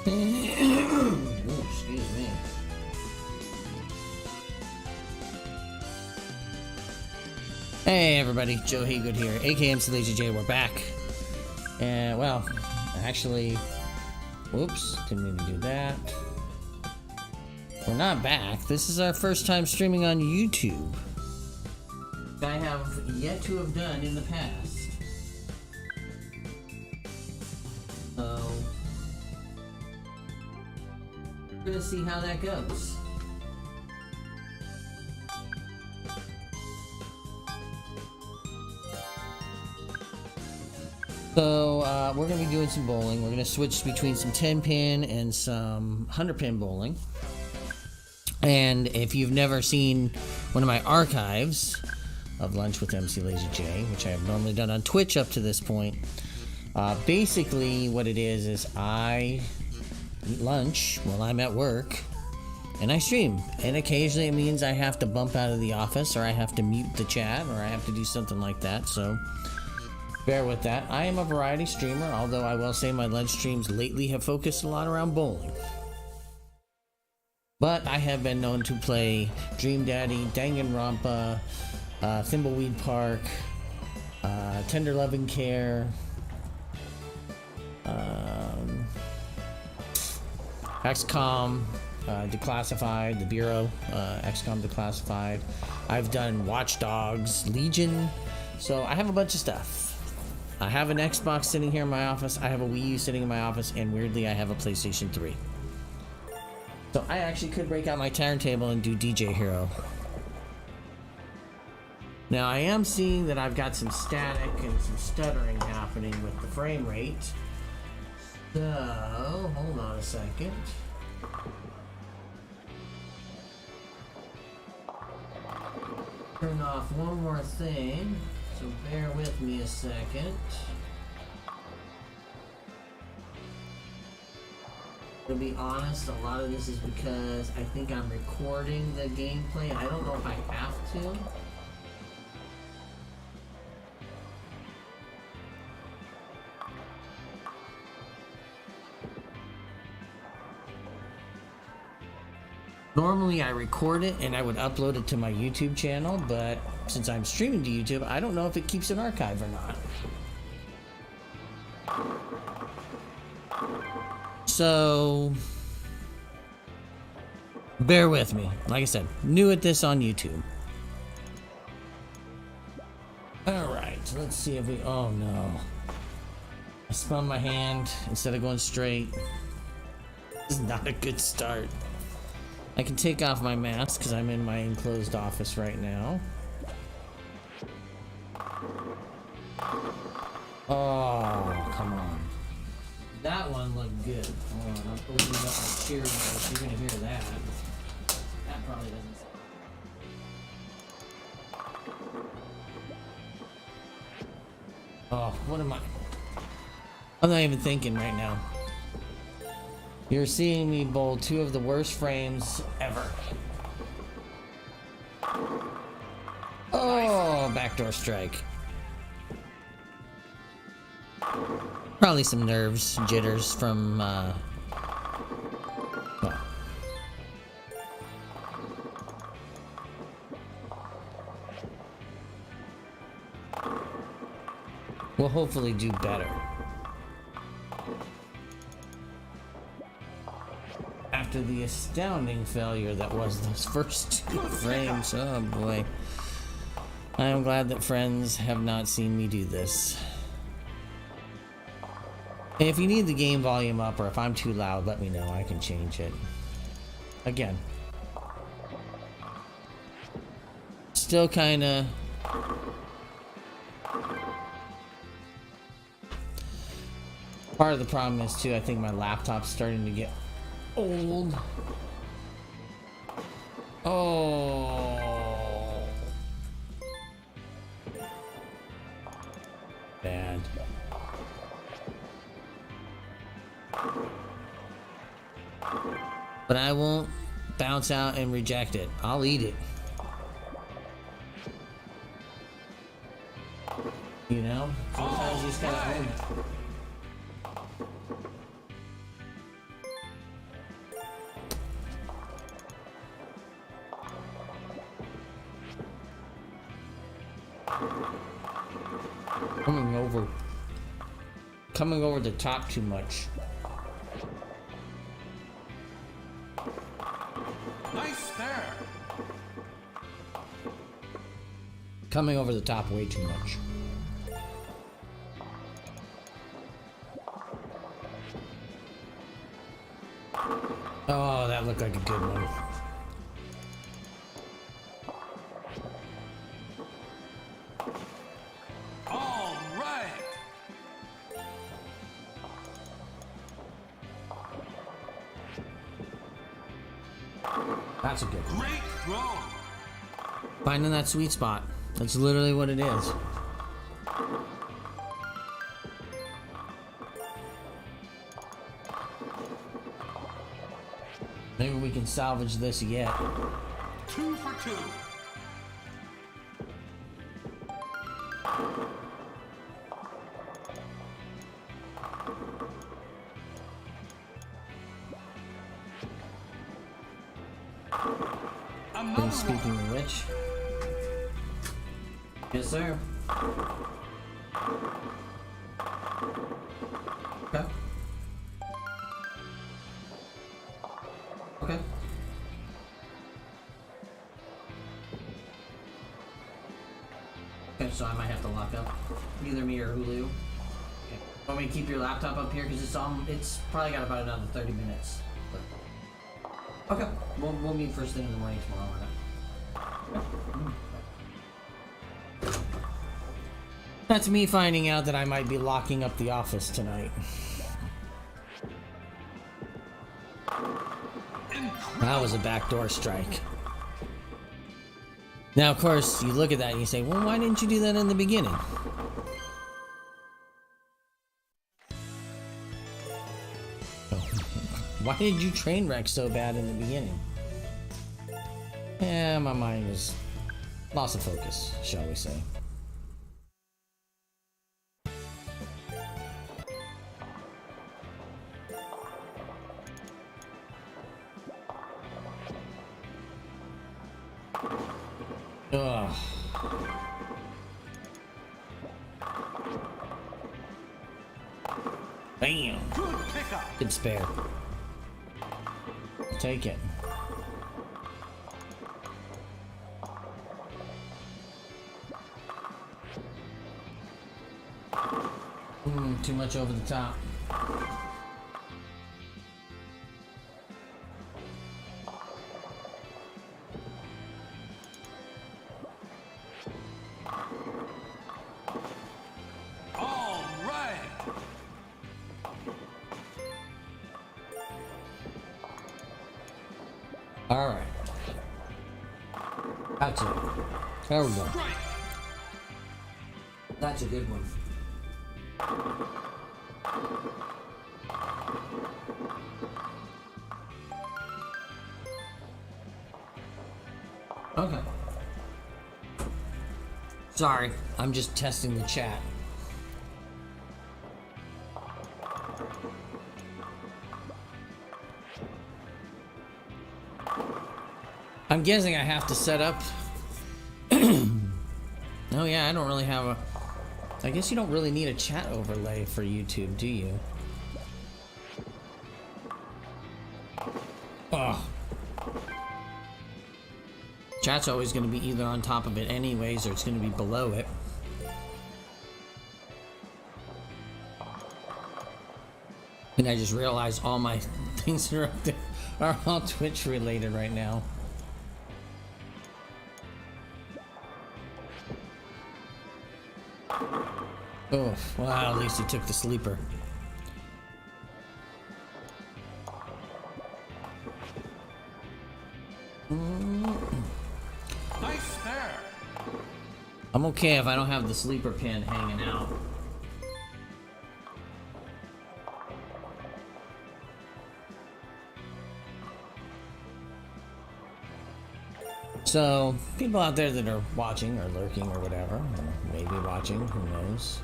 Ooh, excuse me. Hey everybody, Joe Haygood here, aka mclazyj. We're back. And well, actually, whoops, didn't mean to do that. We're not back. This is our first time streaming on YouTube. I have yet to have done in the past. So we're gonna see how that goes. So we're going to be doing some bowling. We're going to switch between some 10-pin and some 100-pin bowling. And if you've never seen one of my archives of Lunch with mclazyj, which I have normally done on Twitch up to this point, basically what it is I eat lunch while I'm at work and I stream. And occasionally it means I have to bump out of the office, or I have to mute the chat, or I have to do something like that. So bear with that. I am a variety streamer, although I will say my lunch streams lately have focused a lot around bowling. But I have been known to play Dream Daddy, Danganronpa, Thimbleweed Park, Tender Loving Care, XCOM, Declassified, the Bureau, XCOM Declassified. I've done Watch Dogs, Legion, so I have a bunch of stuff. I have an Xbox sitting here in my office, I have a Wii U sitting in my office, and weirdly I have a PlayStation 3. So I actually could break out my turntable and do DJ Hero. Now I am seeing that I've got some static and some stuttering happening with the frame rate. So, hold on a second. Turn off one more thing. So bear with me a second. To be honest, a lot of this is because I think I'm recording the gameplay and I don't know if I have to. Normally I record it and I would upload it to my YouTube channel, but since I'm streaming to YouTube, I don't know if it keeps an archive or not. So bear with me. Like I said, new at this on YouTube. Alright, let's see if we... Oh no. I spun my hand instead of going straight. This is not a good start. I can take off my mask because I'm in my enclosed office right now. Oh, come on. That one looked good. Hold on, I'm opening up my cheer notes. You're gonna hear that. That probably doesn't. Oh, what am I? I'm not even thinking right now. You're seeing me bowl two of the worst frames ever. Oh, backdoor strike. Probably some nerves, jitters from, well. We'll hopefully do better. After the astounding failure that was those first two frames, oh boy. I am glad that friends have not seen me do this. If you need the game volume up, or if I'm too loud, let me know. I can change it. Again. Still kinda... Part of the problem is too, I think my laptop's starting to get old. Oh. Bad. But I won't bounce out and reject it. I'll eat it. You know? Sometimes you just gotta own it. Coming over the top too much. Nice spare. Coming over the top way too much. Oh, that looked like a good one. All right. That's a good one. Great throw. Finding that sweet spot. That's literally what it is. Maybe we can salvage this yet. 2 for 2. And speaking of which, yes, sir. Okay. Okay. Okay, so I might have to lock up either me or Hulu. Okay. Want me to keep your laptop up here because it's probably got about another 30 minutes. But, okay, we'll meet first thing in the morning tomorrow. That's me finding out that I might be locking up the office tonight. That was a backdoor strike. Now, of course, you look at that and you say, well, why didn't you do that in the beginning? Why did you train wreck so bad in the beginning? Yeah, my mind was loss of focus, shall we say. Ugh. Bam! Good pickup. Good spare. I'll take it. Too much over the top. All right. All right. That's it. There we go. Strike. That's a good one. Okay. Sorry, I'm just testing the chat. I'm guessing I have to set up. Oh yeah, I don't really have a. I guess you don't really need a chat overlay for YouTube, do you? Ugh. Chat's always going to be either on top of it anyways, or it's going to be below it. And I just realized all my things that are up there are all Twitch related right now. Oh, wow, at least he took the sleeper. Nice spare. I'm okay if I don't have the sleeper pin hanging out. So, people out there that are watching or lurking or whatever, or maybe watching, who knows?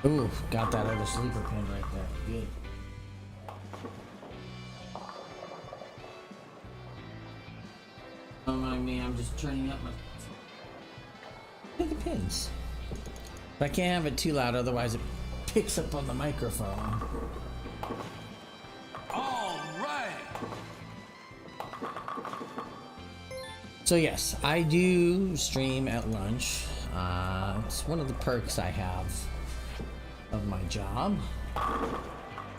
Ooh, got that other sleeper pin right there. Good. me. I'm just turning up my the pins. But I can't have it too loud, otherwise it picks up on the microphone. All right. So yes, I do stream at lunch. It's one of the perks I have of my job.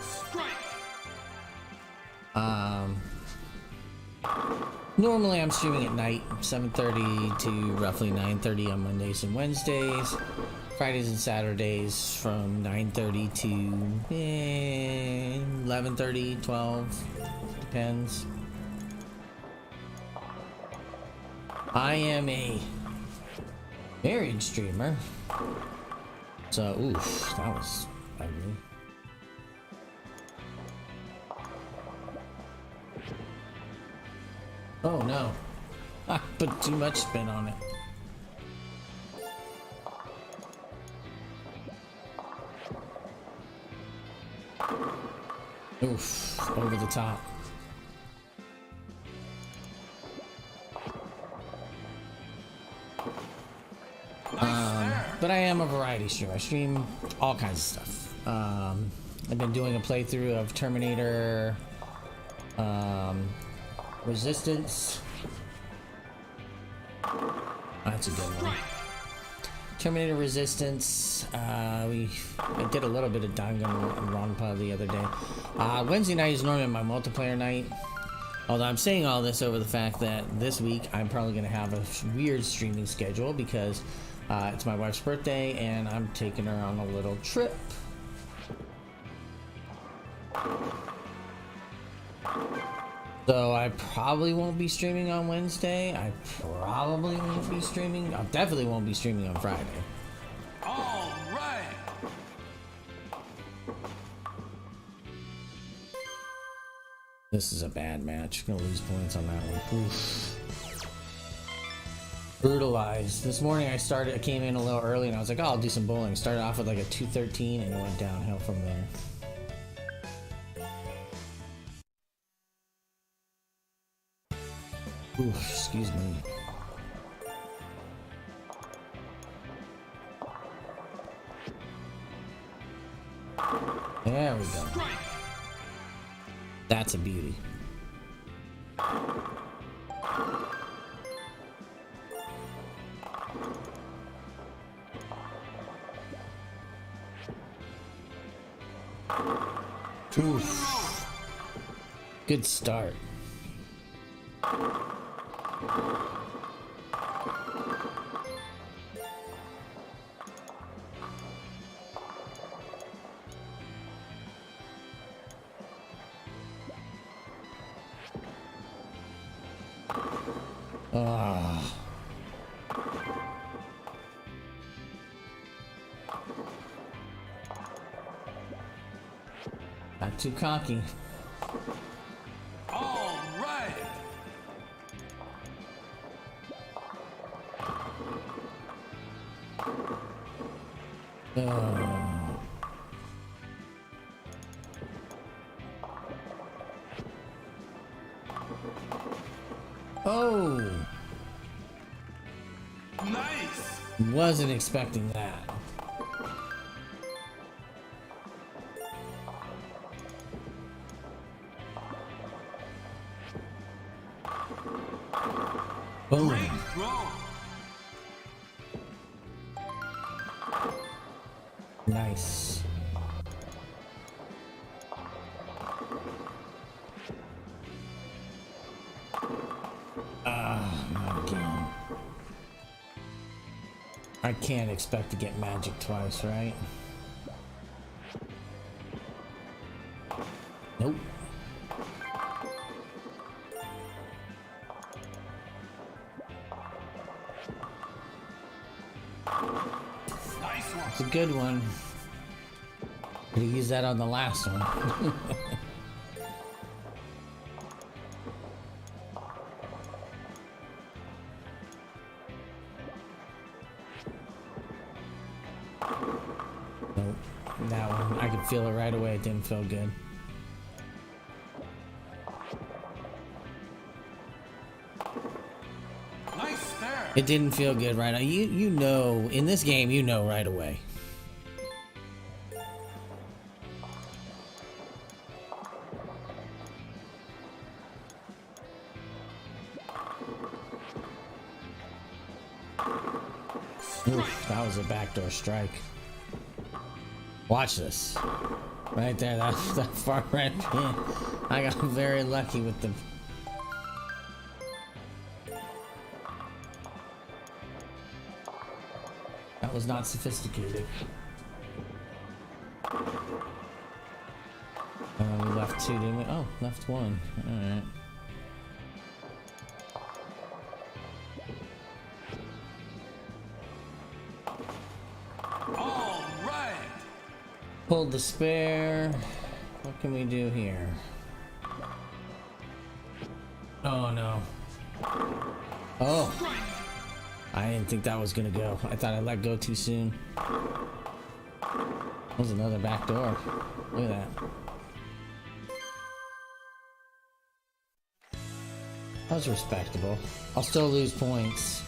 Strike. Normally I'm streaming at night, 7:30 to roughly 9:30 on Mondays and Wednesdays. Fridays and Saturdays from 9:30 to 11:30, 12, depends. I am a married streamer. So, oof, that was ugly. Oh no, I put too much spin on it. Oof, over the top. But I am a variety streamer. I stream all kinds of stuff. I've been doing a playthrough of Terminator Resistance. That's a good one. Terminator Resistance. I did a little bit of Danganronpa the other day. Wednesday night is normally my multiplayer night. Although I'm saying all this over the fact that this week I'm probably going to have a weird streaming schedule because it's my wife's birthday and I'm taking her on a little trip. So I probably won't be streaming on Wednesday. I probably won't be streaming. I definitely won't be streaming on Friday. All right. This is a bad match. Gonna lose points on that one. Oof. Brutalized. This morning I came in a little early and I was like, oh, I'll do some bowling. Started off with like a 213 and it went downhill from there. Oof, excuse me. There we go. That's a beauty. Oof. Good start. Not too cocky. All right. Oh, Nice. wasn't expecting that. Boom. Great throw. Nice. Not again. I can't expect to get magic twice, right? Nope. Nice one. It's a good one. Could have used that on the last one. Nope. That one, I could feel it right away. It didn't feel good. It didn't feel good right now. You know, in this game, you know right away. Oof, that was a backdoor strike. Watch this. Right there, that far right pin. I got very lucky with the... That was not sophisticated. We left two, didn't we? Oh, left one. Alright. Pulled the spare. What can we do here? Oh no. Oh. I didn't think that was gonna go. I thought I let go too soon. That was another back door. Look at that. That was respectable. I'll still lose points.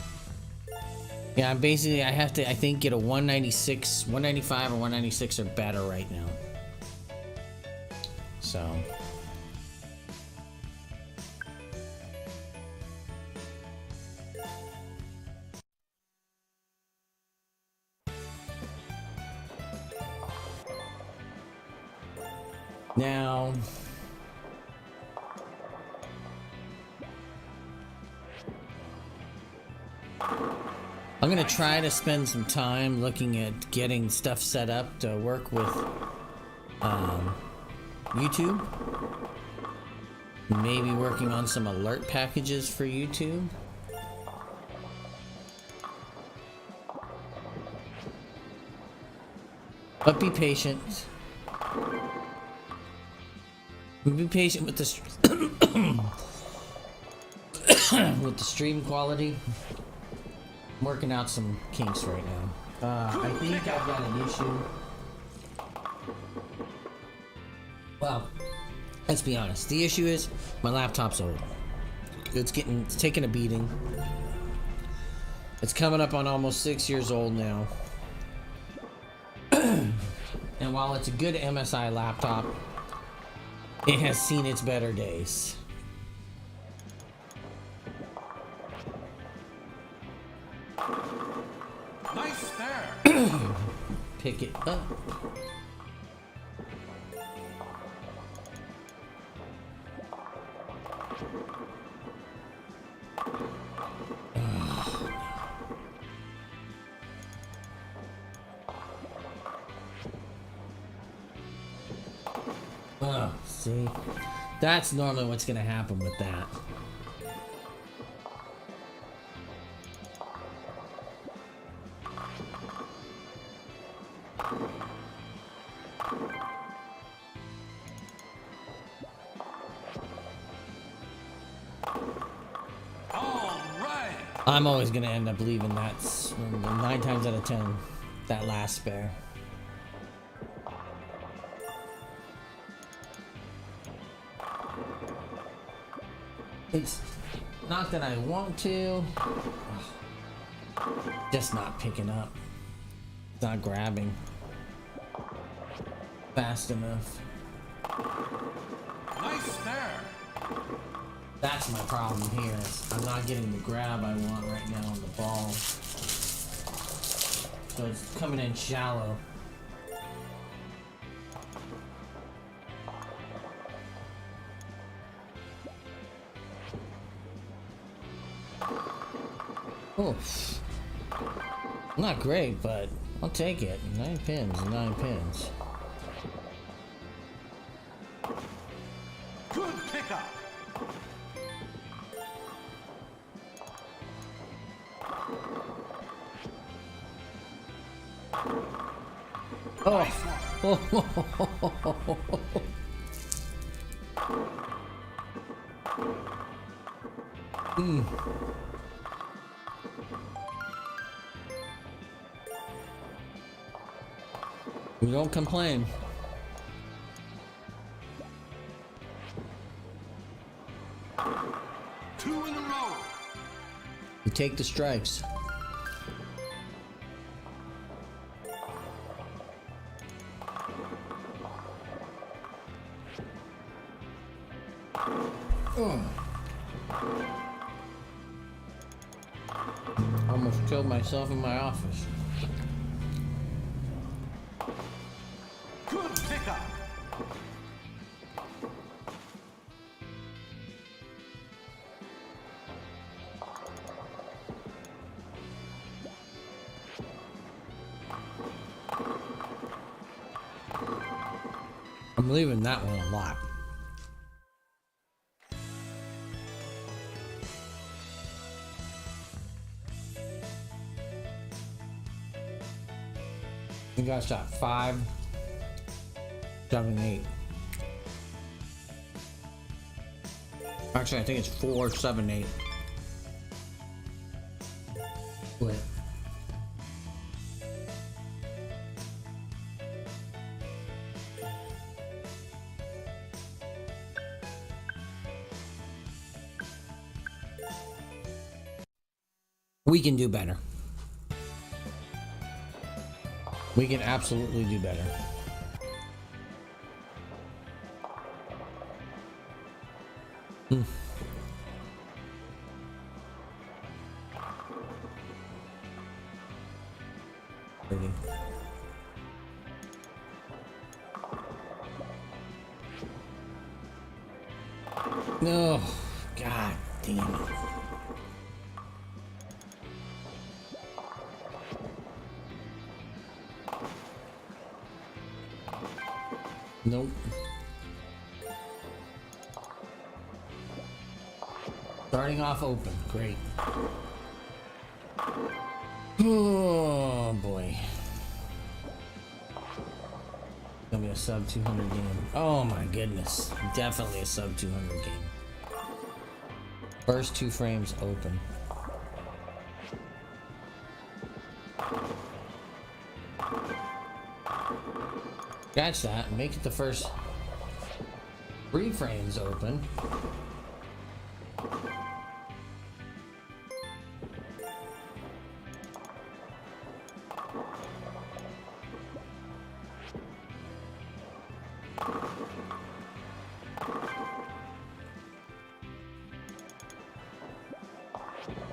Yeah, basically I have to, I think, get a 196, 195 or 196 or better right now. So. Now. I'm gonna try to spend some time looking at getting stuff set up to work with YouTube. Maybe working on some alert packages for YouTube. But be patient. Be patient with the with the stream quality. I'm working out some kinks right now. I think I've got an issue. Well, let's be honest. The issue is my laptop's old. It's taking a beating. It's coming up on almost 6 years old now. And while it's a good MSI laptop, it has seen its better days. Nice spare. Pick it up. Oh, see? That's normally what's gonna happen with that. I'm always gonna end up leaving that 9 times out of 10, that last spare. It's not that I want to, just not picking up. It's not grabbing fast enough. Nice spare. That's my problem here. I'm not getting the grab I want right now on the ball. So it's coming in shallow. Oh, not great, but I'll take it. 9 pins, 9 pins. Good pickup. Oh. We don't complain. take the strikes. Oh. Almost killed myself in my office. Good pickup. I'm leaving that one a lot. You got shot 5, 7, 8. Actually, I think it's 4, 7, 8. Quit. We can do better. We can absolutely do better. Pretty. No, God damn it. Nope. Starting off open. Great. Oh boy. Gonna be a sub 200 game. Oh my goodness. Definitely a sub 200 game. First 2 frames open. Scratch that and make it the first 3 frames open.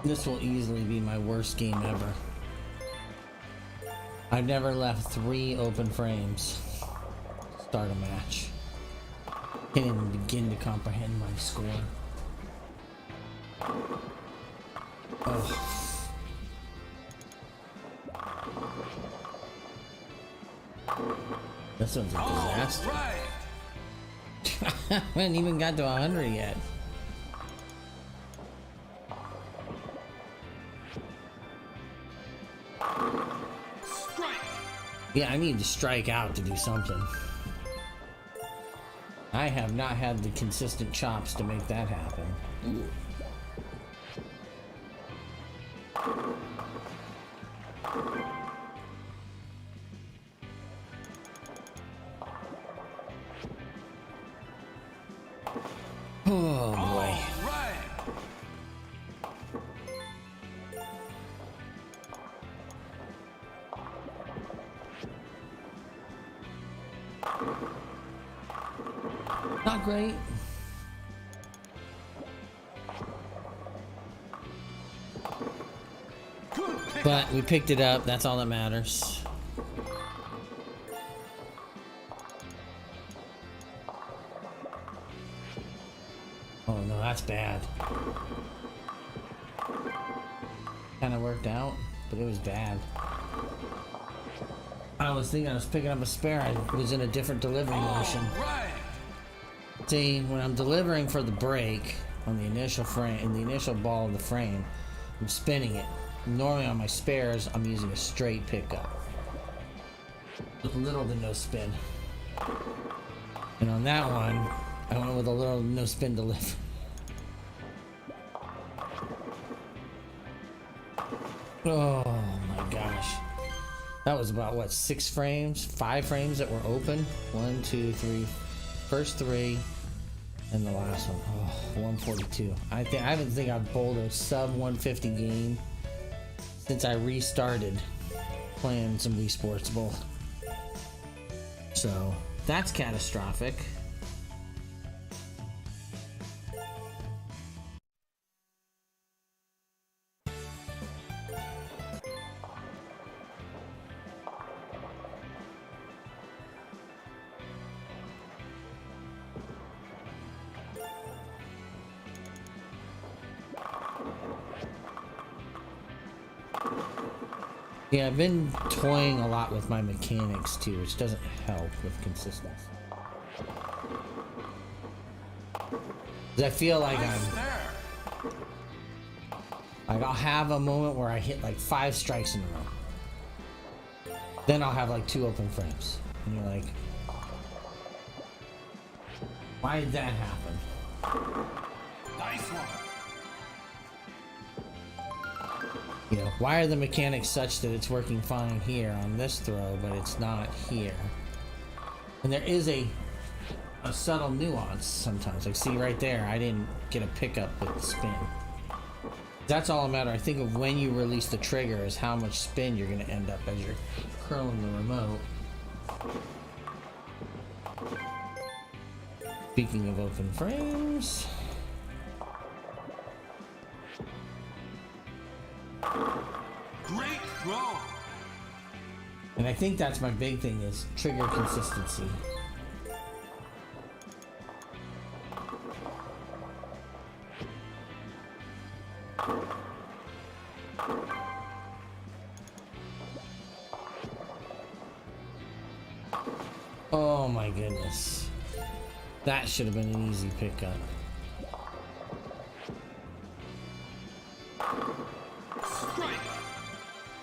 This will easily be my worst game ever. I've never left 3 open frames to start a match. Can't even begin to comprehend my score. Oh. This one's a disaster. Right. I haven't even got to 100 yet. Strike. Yeah, I need to strike out to do something. I have not had the consistent chops to make that happen. Oh boy. Right. Not great. Good pickup. But we picked it up. That's all that matters. Oh no, that's bad. Kind of worked out, but it was bad. I was thinking I was picking up a spare. I was in a different delivery motion. Right. See, when I'm delivering for the break on the initial frame, in the initial ball of the frame, I'm spinning it. Normally on my spares, I'm using a straight pickup with little to no spin. And on that one, I went with a little no spin delivery. Oh my gosh. That was about what, 6 frames? 5 frames that were open? 1, 2, 3. First 3. And the last one, oh, 142. I don't think I've bowled a sub 150 game since I restarted playing some Wii Sports Bowl. So that's catastrophic. Yeah, I've been toying a lot with my mechanics too, which doesn't help with consistency. 'Cause I feel like I'll have a moment where I hit like 5 strikes in a row. Then I'll have like 2 open frames. And you're like, why did that happen? Nice one. You know, why are the mechanics such that it's working fine here on this throw, but it's not here? And there is a subtle nuance sometimes. Like, see right there, I didn't get a pickup with the spin. That's all a matter, I think, of when you release the trigger is how much spin you're going to end up as you're curling the remote. Speaking of open frames... Great throw. And I think that's my big thing is trigger consistency. Oh my goodness. That should have been an easy pickup. Strike.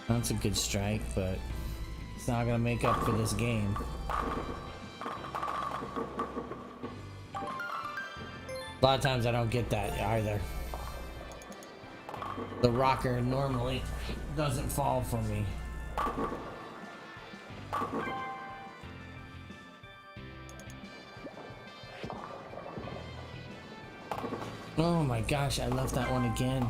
That's a good strike, but it's not gonna make up for this game. A lot of times I don't get that either. The rocker normally doesn't fall for me. Oh my gosh, I left that one again.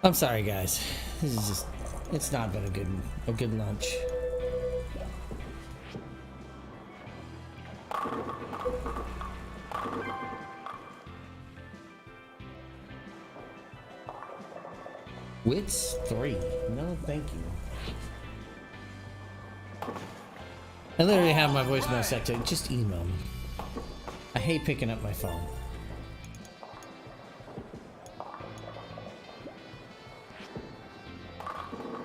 I'm sorry guys. This is just, it's not been a good lunch. Wits 3. No, thank you. I literally have my voicemail set to just email me. I hate picking up my phone.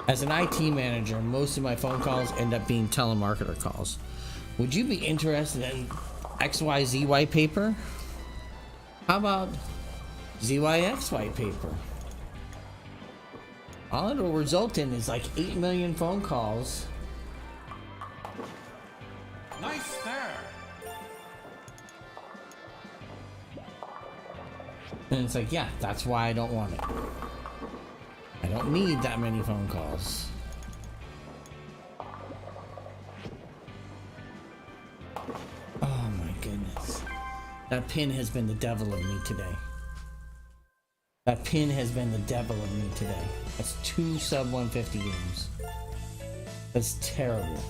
As an IT manager, most of my phone calls end up being telemarketer calls. Would you be interested in XYZ white paper? How about ZYX white paper? All it will result in is like 8 million phone calls. Nice there. And it's like, yeah, that's why I don't want it. I don't need that many phone calls. Oh my goodness. That pin has been the devil of me today. That pin has been the devil of me today. That's 2 sub 150 games. That's terrible.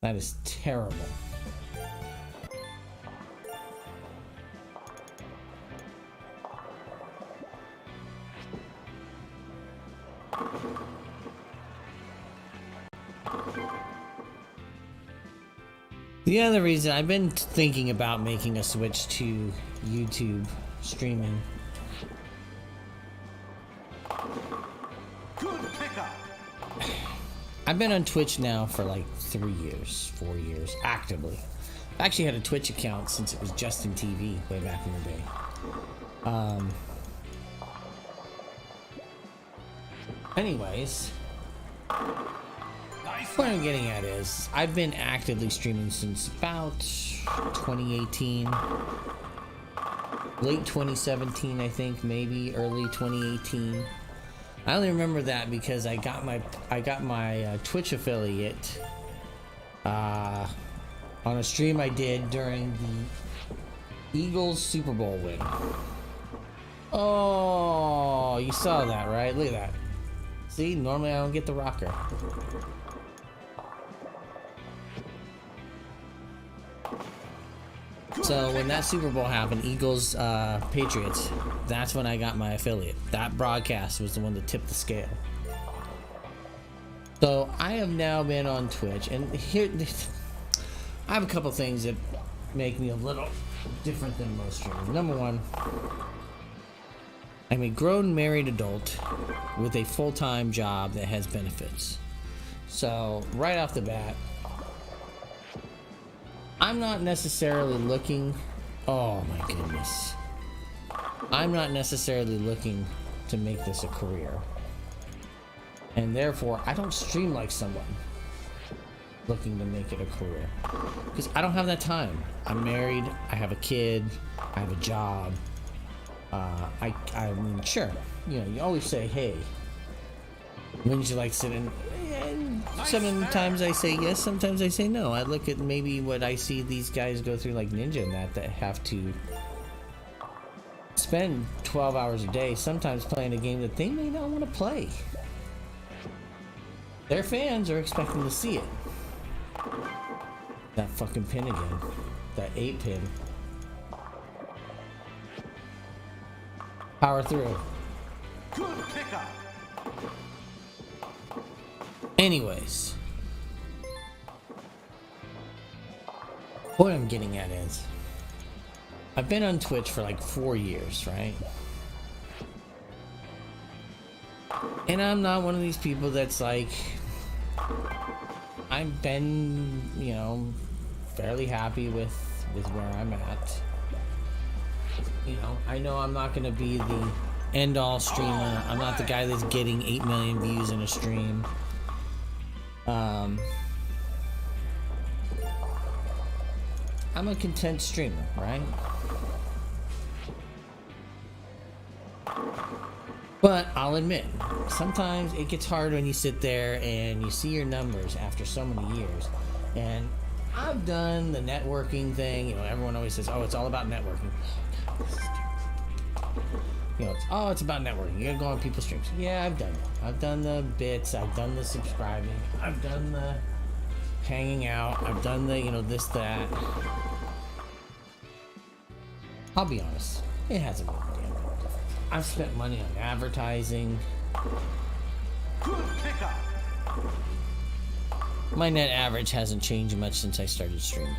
That is terrible. The other reason I've been thinking about making a switch to YouTube streaming. Good pickup. I've been on Twitch now for like 3 years, 4 years, actively. I actually had a Twitch account since it was Justin TV way back in the day. Anyways, what I'm getting at is I've been actively streaming since about 2018, late 2017, I think, maybe early 2018. I only remember that because I got my Twitch affiliate on a stream I did during the Eagles Super Bowl win. Oh, you saw that, right? Look at that. See, normally I don't get the rocker. So when that Super Bowl happened, Eagles, Patriots, that's when I got my affiliate. That broadcast was the one that tipped the scale. So I have now been on Twitch, and here I have a couple things that make me a little different than most streamers. Number one, I'm a grown married adult with a full-time job that has benefits. So right off the bat, I'm not necessarily looking, oh my goodness, I'm not necessarily looking to make this a career. And therefore, I don't stream like someone looking to make it a career. Because I don't have that time. I'm married, I have a kid, I have a job. I mean, sure, you know, you always say, hey, wouldn't you like to sit in? And sometimes I say yes, sometimes I say no. I look at maybe what I see these guys go through, like Ninja and that have to spend 12 hours a day, sometimes playing a game that they may not want to play. Their fans are expecting to see it. That fucking pin again. That 8 pin. Power through. Good pickup. Anyways, what I'm getting at is, I've been on Twitch for like 4 years, right? And I'm not one of these people that's like, I've been, you know, fairly happy with where I'm at. You know I'm not going to be the end-all streamer. I'm not the guy that's getting 8 million views in a stream. I'm a content streamer, right? But I'll admit, sometimes it gets hard when you sit there and you see your numbers after so many years. And I've done the networking thing. You know, everyone always says, oh, it's all about networking. You know, it's about networking. You gotta go on people's streams. Yeah, I've done it. I've done the bits. I've done the subscribing. I've done the hanging out. I've done the, you know, this, that. I'll be honest. It hasn't been a damn bit. I've spent money on advertising. Good pickup. My net average hasn't changed much since I started streaming.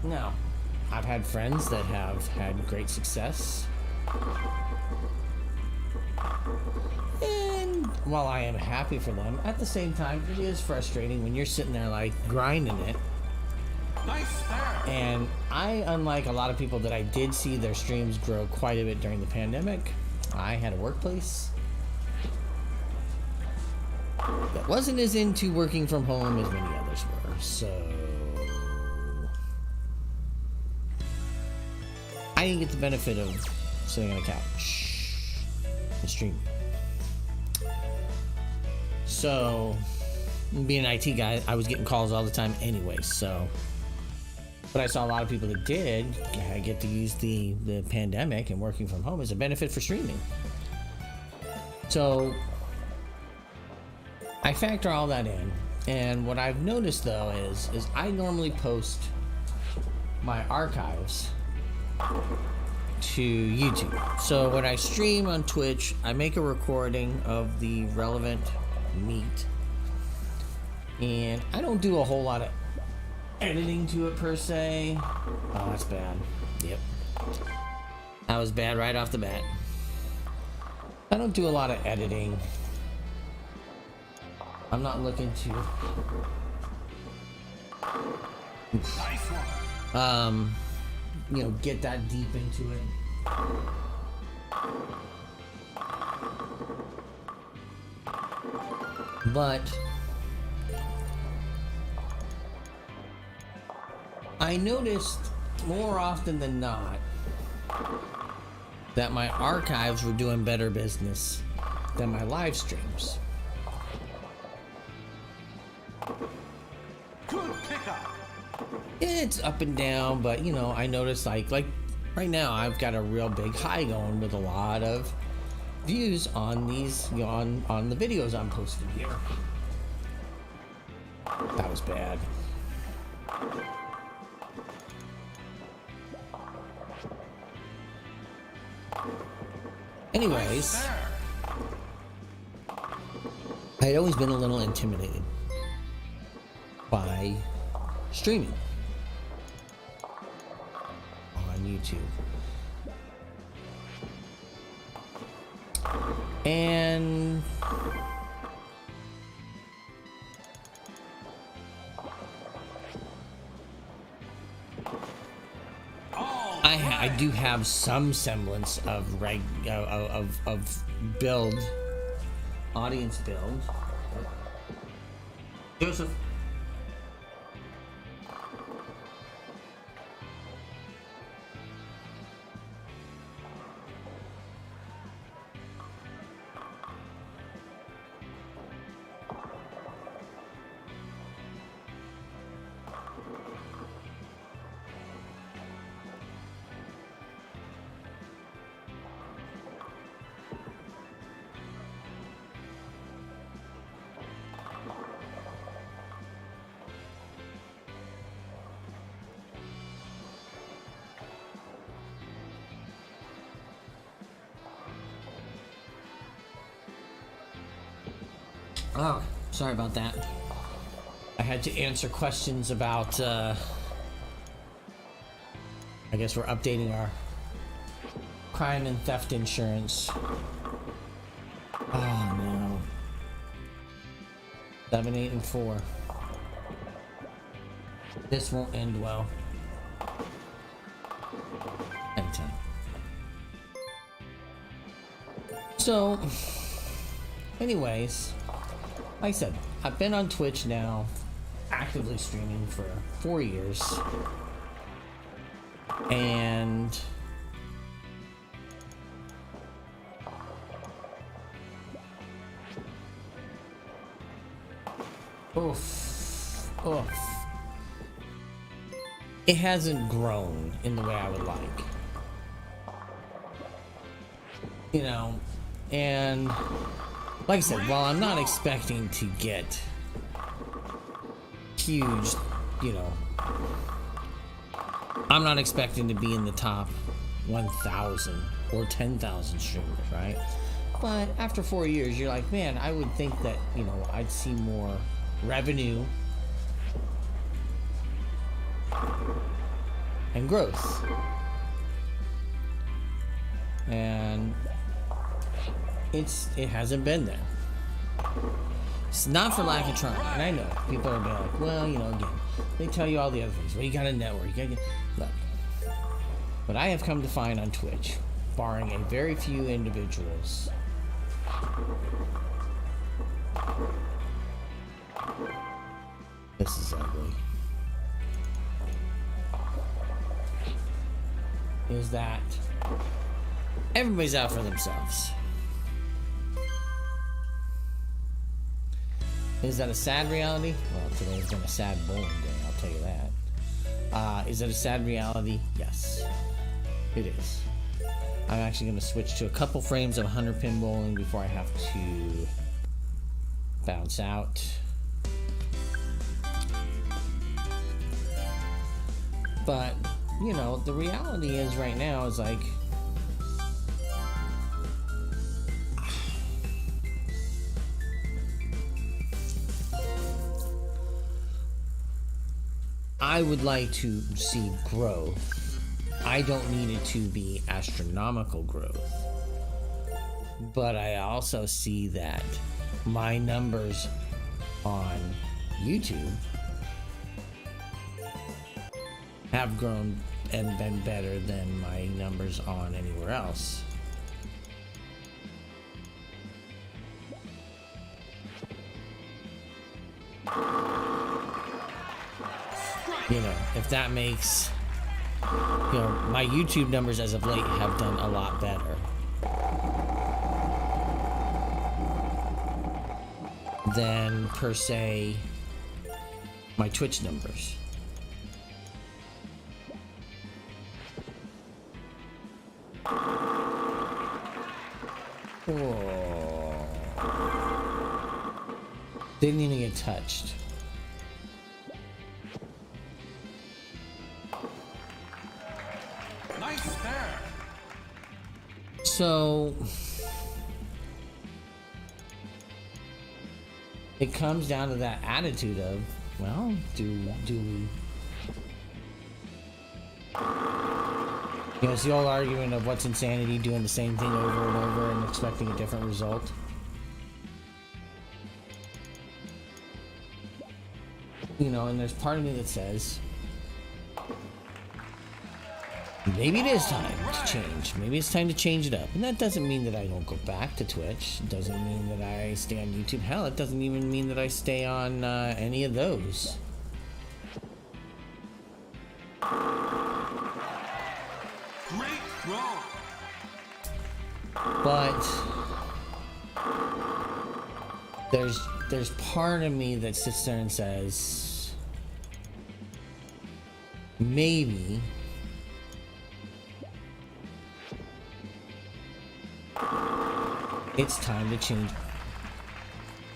Now, I've had friends that have had great success. And while I am happy for them, at the same time, it is frustrating when you're sitting there like grinding it. Nice spare. And I, unlike a lot of people that I did see their streams grow quite a bit during the pandemic, I had a workplace that wasn't as into working from home as many others were. So I didn't get the benefit of sitting on a couch and streaming. So, being an IT guy, I was getting calls all the time anyway, so. But I saw a lot of people that did get to use the pandemic and working from home as a benefit for streaming. So, I factor all that in. And what I've noticed though is I normally post my archives to YouTube. So when I stream on Twitch, I make a recording of the relevant meat, and I don't do a whole lot of editing to it per se. Oh, that's bad. Yep, that was bad right off the bat. I don't do a lot of editing. I'm not looking to Nice one. you know, get that deep into it. But I noticed more often than not that my archives were doing better business than my live streams. Good pickup. It's up and down, but you know, I noticed like right now I've got a real big high going with a lot of views on these, you know, on the videos I'm posting here. That was bad. Anyways, I had always been a little intimidated by streaming on YouTube. And I do have some semblance of build, audience build. Joseph. Oh, sorry about that. I had to answer questions about, I guess we're updating our crime and theft insurance. Oh, no. 7, 8, and 4. This won't end well. Anytime. So, anyways, like I said, I've been on Twitch now, actively streaming for 4 years, and it hasn't grown in the way I would like, you know, and like I said, while I'm not expecting to get huge, you know, I'm not expecting to be in the top 1,000 or 10,000 streamers, right? But after 4 years, you're like, man, I would think that, you know, I'd see more revenue and growth. And it hasn't been there. It's not for lack of trying, and I know people are like, well, you know, again, they tell you all the other things. Well, you got a network. You gotta look. What I have come to find on Twitch, barring a very few individuals, this is ugly, is that everybody's out for themselves. Is that a sad reality? Well, today's been a sad bowling day, I'll tell you that. Is it a sad reality? Yes, it is. I'm actually going to switch to a couple frames of 100 pin bowling before I have to bounce out. But, you know, the reality is right now is like, I would like to see growth. I don't need it to be astronomical growth. But I also see that my numbers on YouTube have grown and been better than my numbers on anywhere else. You know, if that makes, you know, my YouTube numbers as of late have done a lot better. than per se my Twitch numbers. Oh. Didn't even get touched. Nice spare. So it comes down to that attitude of, well, do we? You know, it's the old argument of what's insanity, doing the same thing over and over and expecting a different result. You know, and there's part of me that says, maybe it is time to change. Maybe it's time to change it up. And that doesn't mean that I don't go back to Twitch. It doesn't mean that I stay on YouTube. Hell, it doesn't even mean that I stay on any of those. Great throw. But there's part of me that sits there and says, maybe it's time to change.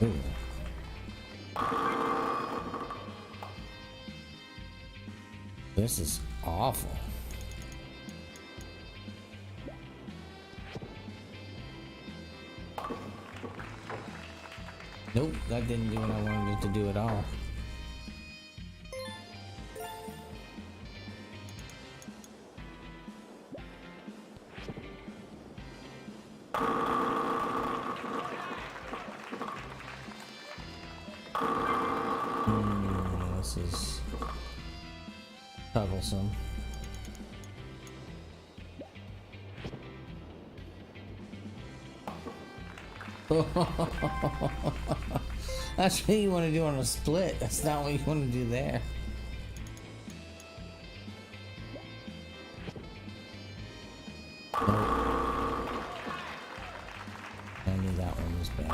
Ooh. This is awful. Nope, that didn't do what I wanted it to do at all. This is troublesome. That's what you want to do on a split. That's not what you want to do there. Nope. I knew that one was bad.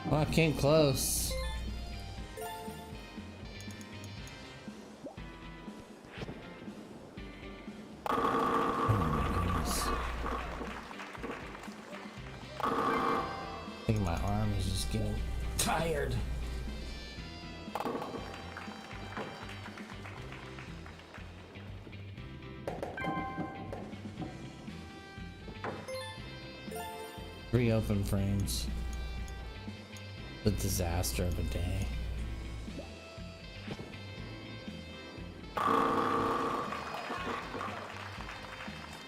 Well, I came close. I think my arm is just getting tired. Three open frames. The disaster of a day.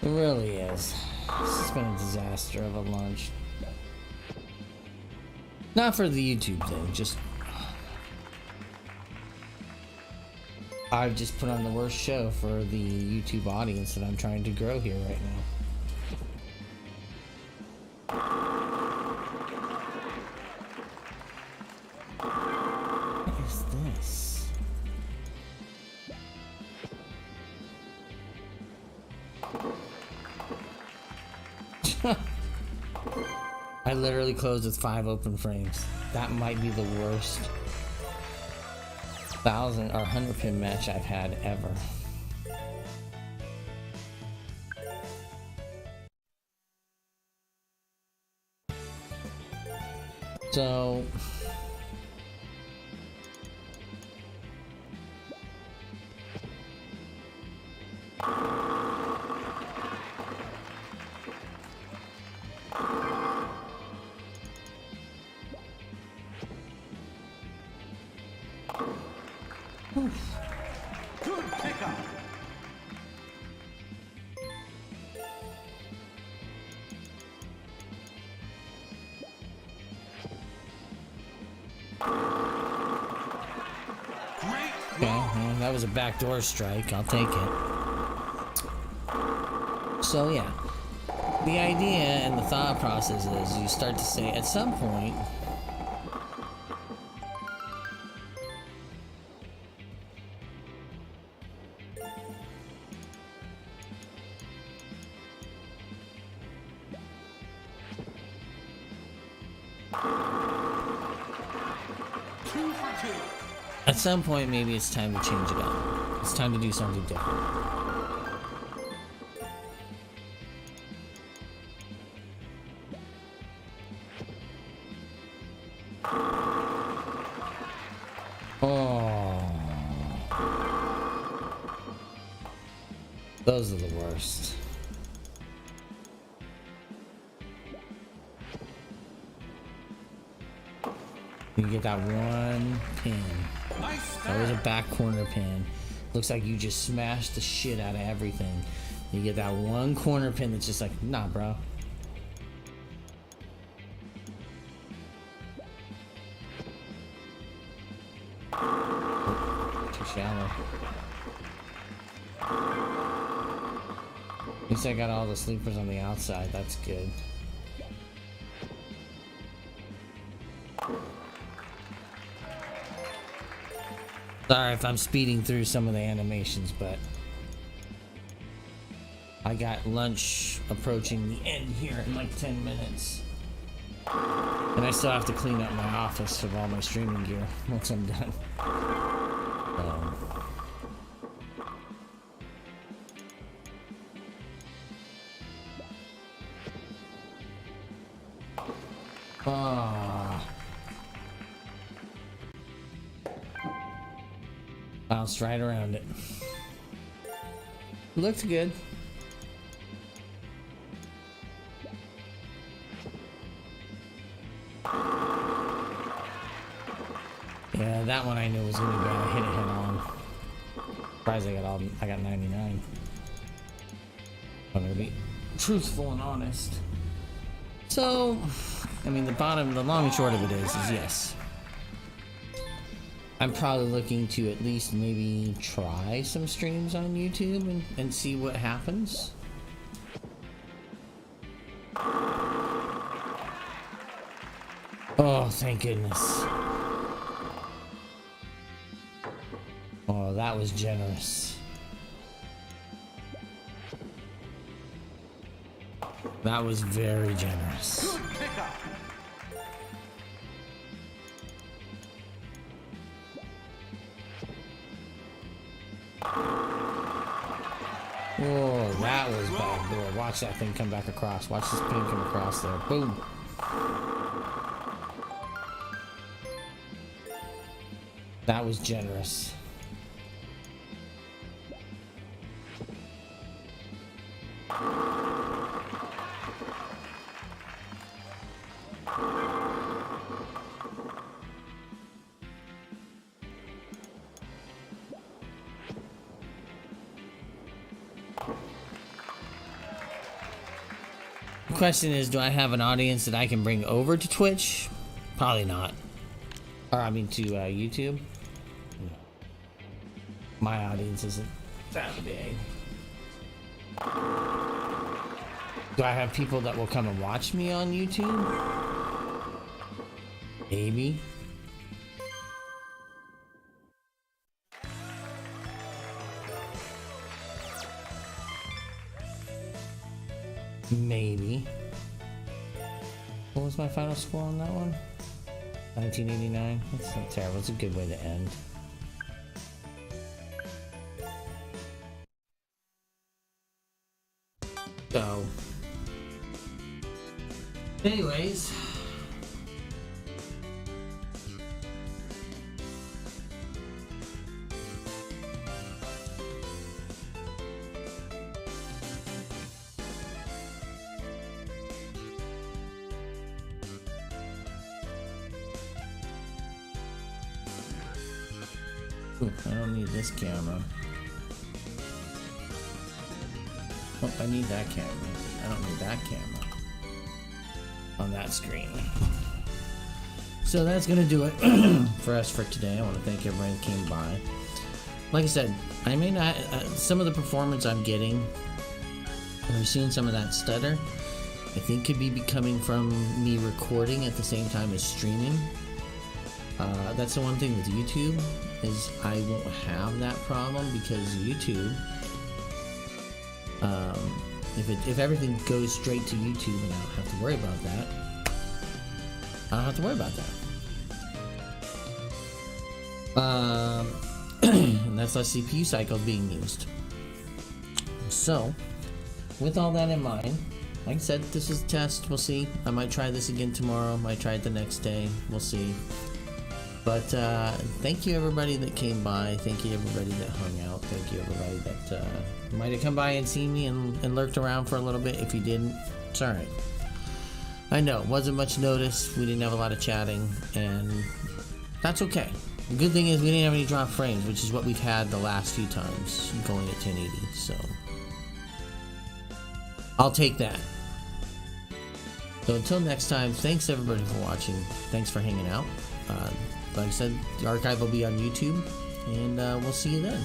It really is. This has been a disaster of a lunch. Not for the YouTube thing, just I've just put on the worst show for the YouTube audience that I'm trying to grow here right now. What is this? I literally closed with 5 open frames. That might be the worst 1,000 or 100 pin match I've had ever. So Good pickup. Great okay, well, that was a backdoor strike. I'll take it. So yeah, the idea and the thought process is you start to say at some point, 2. At some point, maybe it's time to change it up. It's time to do something different. Oh. Those are the worst. You get that one pin. Nice That was a there. back corner pin. Looks like you just smashed the shit out of everything. You get that one corner pin that's just like, nah, bro. Oh, too shallow. At least I got all the sleepers on the outside. That's good. Sorry if I'm speeding through some of the animations, but I got lunch approaching the end here in like 10 minutes. And I still have to clean up my office of all my streaming gear once I'm done. Bounced right around it. Looked good. Yeah, that one I knew was gonna be bad. I hit it head on. Surprised I got 99. I'm gonna be truthful and honest. So, I mean, the long and short of it is yes. I'm probably looking to at least maybe try some streams on YouTube and see what happens. Oh, thank goodness. Oh, that was generous. That was very generous. Good pickup. Oh, that was backdoor. Watch that thing come back across. Watch this pin come across there. Boom. That was generous. The question is, do I have an audience that I can bring over to Twitch? Probably not. Or I mean to YouTube. No. My audience isn't that big. Do I have people that will come and watch me on YouTube? Maybe. Maybe. What was my final score on that one? 1989. That's not terrible. It's a good way to end. So, anyways, ooh, I don't need this camera. Oh, I need that camera. I don't need that camera on that screen. So that's gonna do it for us for today. I want to thank everybody that came by. Like I said, I may not some of the performance I'm getting, and we're seeing some of that stutter, I think could be coming from me recording at the same time as streaming. That's the one thing with YouTube, is I won't have that problem because YouTube, if everything goes straight to YouTube and I don't have to worry about that, I don't have to worry about that. And that's less CPU cycles being used. So, with all that in mind, like I said, this is a test. We'll see. I might try this again tomorrow. Might try it the next day. We'll see. But thank you everybody that came by. Thank you everybody that hung out. Thank you everybody that might have come by and seen me and lurked around for a little bit. If you didn't, it's alright. I know, it wasn't much notice. We didn't have a lot of chatting, and that's okay. The good thing is we didn't have any drop frames, which is what we've had the last few times going at 1080. So I'll take that. So until next time, thanks everybody for watching. Thanks for hanging out. Like I said, the archive will be on YouTube, and we'll see you then.